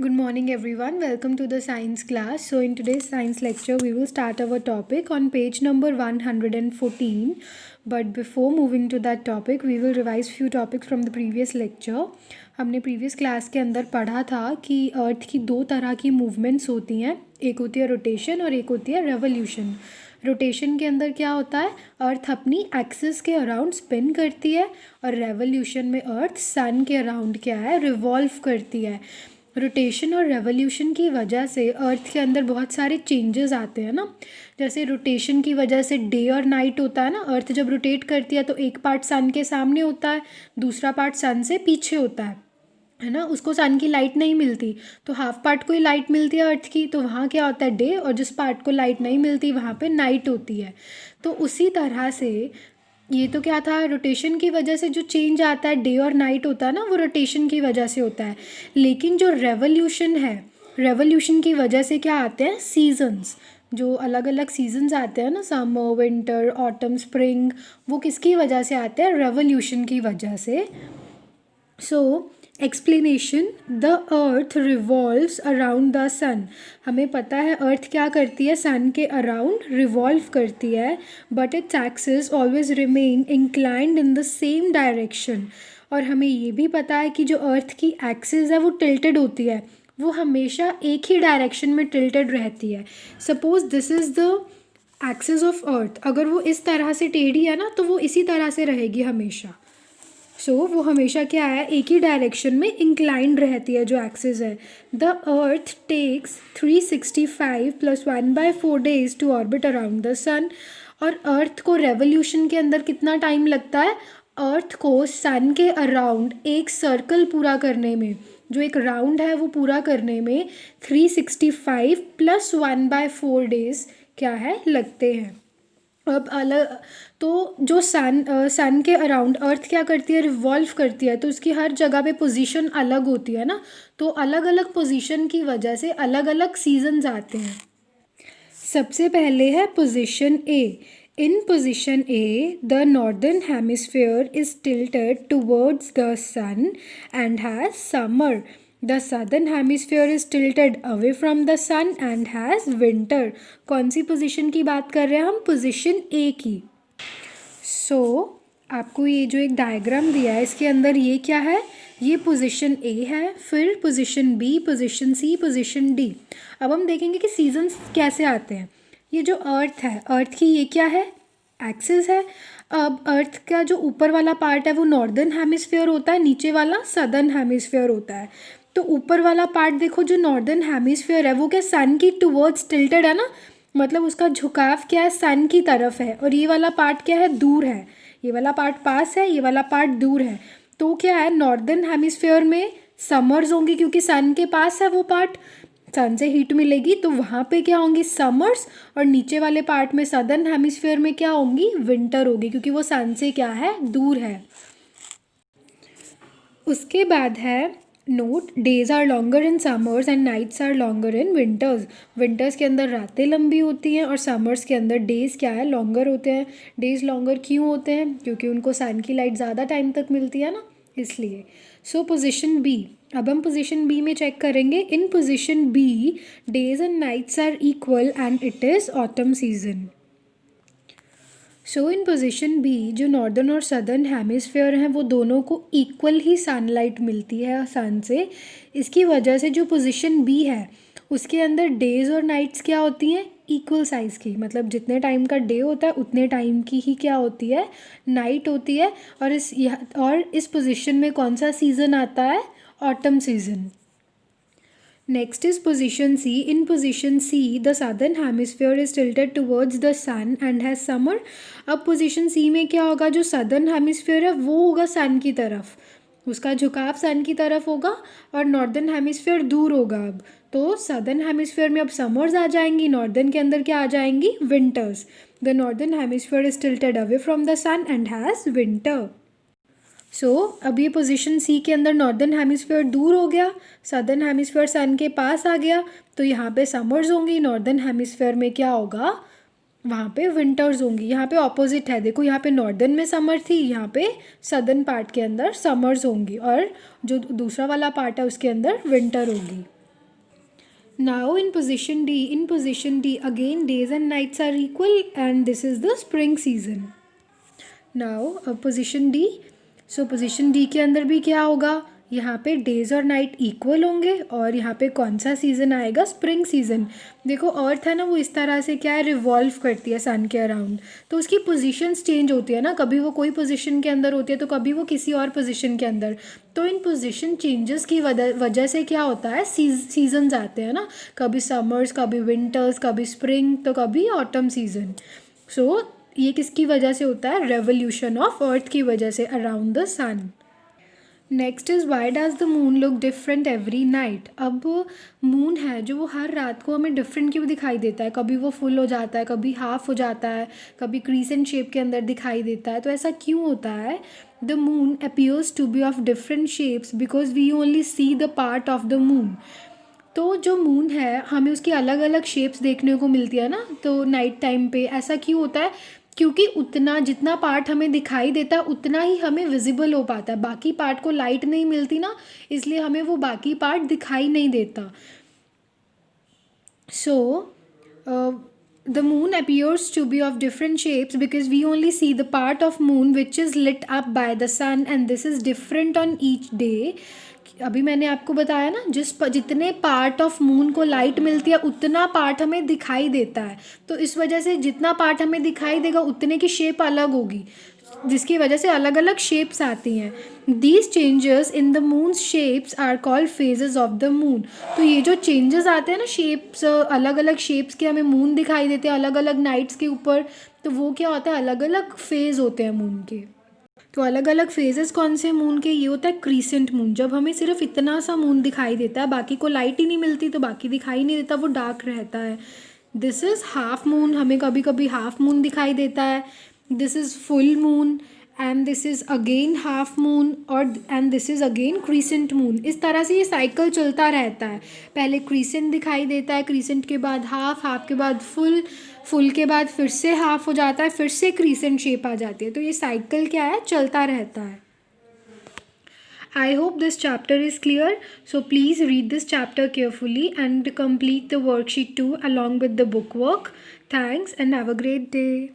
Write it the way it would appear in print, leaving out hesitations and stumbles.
Good morning everyone. Welcome to the science class. So in today's science lecture we will start our topic on page number 114. But before moving to that topic we will revise few topics from the previous lecture. हमने previous class के अंदर पढ़ा था कि अर्थ की दो तरह की मूवमेंट्स होती हैं, एक होती है रोटेशन और एक होती है रेवोल्यूशन। रोटेशन के अंदर क्या होता है, अर्थ अपनी एक्सिस के अराउंड स्पिन करती है और रेवोल्यूशन में अर्थ सन के अराउंड क्या है, रिवॉल्व करती है। रोटेशन और रेवोल्यूशन की वजह से अर्थ के अंदर बहुत सारे चेंजेस आते हैं ना। जैसे रोटेशन की वजह से डे और नाइट होता है ना, अर्थ जब रोटेट करती है तो एक पार्ट सन के सामने होता है, दूसरा पार्ट सन से पीछे होता है ना। उसको सन की लाइट नहीं मिलती तो हाफ पार्ट को ही लाइट मिलती है अर्थ की, तो वहाँ क्या होता है डे, और जिस पार्ट को लाइट नहीं मिलती वहाँ पे नाइट होती है। तो उसी तरह से ये तो क्या था, रोटेशन की वजह से जो चेंज आता है डे और नाइट होता है ना, वो रोटेशन की वजह से होता है। लेकिन जो रेवोल्यूशन है, रेवोल्यूशन की वजह से क्या आते हैं, सीजन्स, जो अलग अलग सीजन्स आते हैं ना, समर विंटर ऑटम स्प्रिंग, वो किसकी वजह से आते हैं, रेवोल्यूशन की वजह से। So explanation, the earth revolves around the sun. हमें पता है अर्थ क्या करती है, सन के अराउंड रिवॉल्व करती है, but its axis always remain inclined in the same direction. और हमें ये भी पता है कि जो अर्थ की एक्सिस है वो टिल्टेड होती है, वो हमेशा एक ही डायरेक्शन में टिल्टेड रहती है। Suppose this is the axis of earth, अगर वो इस तरह से टेढ़ी है ना तो वो इसी तरह से रहेगी हमेशा। वो हमेशा क्या है, एक ही डायरेक्शन में इंक्लाइंड रहती है जो एक्सिस है। The earth takes 365 + 1/4 days to orbit around the sun. और अर्थ को रेवोल्यूशन के अंदर कितना टाइम लगता है, अर्थ को सन के अराउंड एक सर्कल पूरा करने में, जो एक राउंड है वो पूरा करने में 365 + 1/4 days क्या है, लगते हैं। अब अलग तो जो सन के अराउंड अर्थ क्या करती है, रिवॉल्व करती है, तो उसकी हर जगह पे पोजीशन अलग होती है ना। तो अलग अलग पोजीशन की वजह से अलग अलग सीजन्स आते हैं। सबसे पहले है position A. In position A the northern hemisphere is tilted towards the sun and has summer. The southern hemisphere is tilted away from the sun and has winter. कौन सी पोजीशन की बात कर रहे हैं हम, पोजीशन ए की। आपको ये जो एक डायग्राम दिया है इसके अंदर ये क्या है, ये पोजीशन ए है, फिर पोजीशन बी, पोजीशन सी, पोजीशन डी। अब हम देखेंगे कि सीजन्स कैसे आते हैं। ये जो अर्थ है, अर्थ की ये क्या है, एक्सिस है। अब अर्थ का जो ऊपर वाला पार्ट है वो नॉर्दर्न हेमिस्फीयर होता है, नीचे वाला सदर्न हेमिस्फीयर होता है। तो ऊपर वाला पार्ट देखो, जो नॉर्दर्न हेमिस्फीयर है वो क्या सन की टुवर्ड्स टिल्टेड है ना, मतलब उसका झुकाव क्या है, सन की तरफ है। और ये वाला पार्ट क्या है, दूर है। ये वाला पार्ट पास है, ये वाला पार्ट दूर है। तो क्या है, नॉर्दर्न हेमिस्फीयर में समर्स होंगी क्योंकि सन के पास है वो पार्ट, सन से हीट मिलेगी तो वहाँ पे क्या होंगी, समर्स। और नीचे वाले पार्ट में सदर्न हेमिस्फीयर में क्या होंगी, विंटर होगी, क्योंकि वो सन से क्या है, दूर है। उसके बाद है note, days are longer in summers and nights are longer in winters. Winters के अंदर रातें लंबी होती हैं और समर्स के अंदर डेज क्या है, लॉन्गर होते हैं। डेज लॉन्गर क्यों होते हैं, क्योंकि उनको सन की लाइट ज़्यादा टाइम तक मिलती है ना, इसलिए। पोजीशन बी, अब हम पोजीशन बी में चेक करेंगे। In position B days and nights are equal and it is autumn season. In position B जो नॉर्दर्न और सदर्न हेमिस्फीयर हैं वो दोनों को इक्वल ही सनलाइट मिलती है सन से। इसकी वजह से जो पोजीशन बी है उसके अंदर डेज और नाइट्स क्या होती हैं, इक्वल साइज़ की, मतलब जितने टाइम का डे होता है उतने टाइम की ही क्या होती है, नाइट होती है। और इस पोजीशन में कौन सा सीज़न आता है, autumn season. Next is position C. In position C, the southern hemisphere is tilted towards the sun and has summer. अब पोजीशन C में क्या होगा, जो सदर्न हेमिस्फीयर है वो होगा सन की तरफ, उसका झुकाव सन की तरफ होगा, और नॉर्दर्न हेमिस्फीयर दूर होगा। अब तो सदर्न हेमिस्फीयर में अब समर्स आ जाएंगी, नॉर्दर्न के अंदर क्या आ जाएंगी, winters. The northern hemisphere is tilted away from the sun and has winter. अब ये पोजीशन सी के अंदर नॉर्दर्न हेमिस्फीयर दूर हो गया, सदर्न हेमिस्फीयर सन के पास आ गया, तो यहाँ पे समर्स होंगी। नॉर्दर्न हेमिस्फीयर में क्या होगा, वहाँ पे विंटर्स होंगी। यहाँ पे ऑपोजिट है, देखो यहाँ पे नॉर्दर्न में समर थी, यहाँ पे सदर्न पार्ट के अंदर समर्स होंगी, और जो दूसरा वाला पार्ट है उसके अंदर विंटर होगी। Now in position D, again days and nights are equal, and this is the spring season. Now position D, so position D के अंदर भी क्या होगा, यहाँ पे डेज और नाइट इक्वल होंगे, और यहाँ पे कौन सा सीज़न आएगा, स्प्रिंग सीज़न। देखो अर्थ है ना, वो इस तरह से क्या है, रिवॉल्व करती है सन के अराउंड, तो उसकी पोजीशंस चेंज होती है ना, कभी वो कोई पोजीशन के अंदर होती है तो कभी वो किसी और पोजीशन के अंदर। तो इन पोजीशन चेंजेस की वजह से क्या होता है, सीजन्स आते हैं ना, कभी समर्स, कभी विंटर्स, कभी स्प्रिंग, तो कभी ऑटम सीजन। सो ये किसकी वजह से होता है, रेवोल्यूशन ऑफ अर्थ की वजह से around the sun. Next is why does the moon look different every night. अब मून है जो वो हर रात को हमें डिफरेंट क्यों दिखाई देता है, कभी वो फुल हो जाता है, कभी हाफ हो जाता है, कभी क्रीसेंट शेप के अंदर दिखाई देता है, तो ऐसा क्यों होता है। The moon appears to be of different shapes because we only see the part of the moon. तो जो मून है हमें उसकी अलग अलग शेप्स देखने को मिलती है ना, तो नाइट टाइम पे ऐसा क्यों होता है, क्योंकि उतना जितना पार्ट हमें दिखाई देता है उतना ही हमें विजिबल हो पाता है, बाकी पार्ट को लाइट नहीं मिलती ना, इसलिए हमें वो बाकी पार्ट दिखाई नहीं देता। So the moon appears to be of different shapes because we only see the part of moon which is lit up by the sun and this is different on each day। अभी मैंने आपको बताया ना, जितने part of moon को light मिलती है उतना पार्ट हमें दिखाई देता है, तो इस वजह से जितना पार्ट हमें दिखाई देगा उतने की शेप अलग होगी, जिसकी वजह से अलग अलग शेप्स आती हैं। These changes in the moon shapes are called phases of the moon. तो ये जो चेंजेस आते हैं ना, शेप्स अलग अलग शेप्स के हमें मून दिखाई देते हैं अलग अलग नाइट्स के ऊपर, तो वो क्या होता है, अलग अलग फेज़ होते हैं मून के। तो अलग अलग फेजेस कौन से मून के, ये होता है क्रीसेंट मून, जब हमें सिर्फ इतना सा मून दिखाई देता है, बाकी को लाइट ही नहीं मिलती तो बाकी दिखाई नहीं देता, वो डार्क रहता है। दिस इज़ हाफ मून, हमें कभी कभी हाफ मून दिखाई देता है। This is full moon, and this is again half moon, और and this is again crescent moon. इस तरह से ये साइकिल चलता रहता है, पहले क्रीसेंट दिखाई देता है, क्रीसेंट के बाद हाफ, हाफ के बाद फुल, फुल के बाद फिर से हाफ हो जाता है, फिर से क्रीसेंट शेप आ जाती है, तो ये साइकिल क्या है, चलता रहता है। I hope this chapter is clear, so please read this chapter carefully and complete the worksheet too along with the book work. Thanks and have a great day.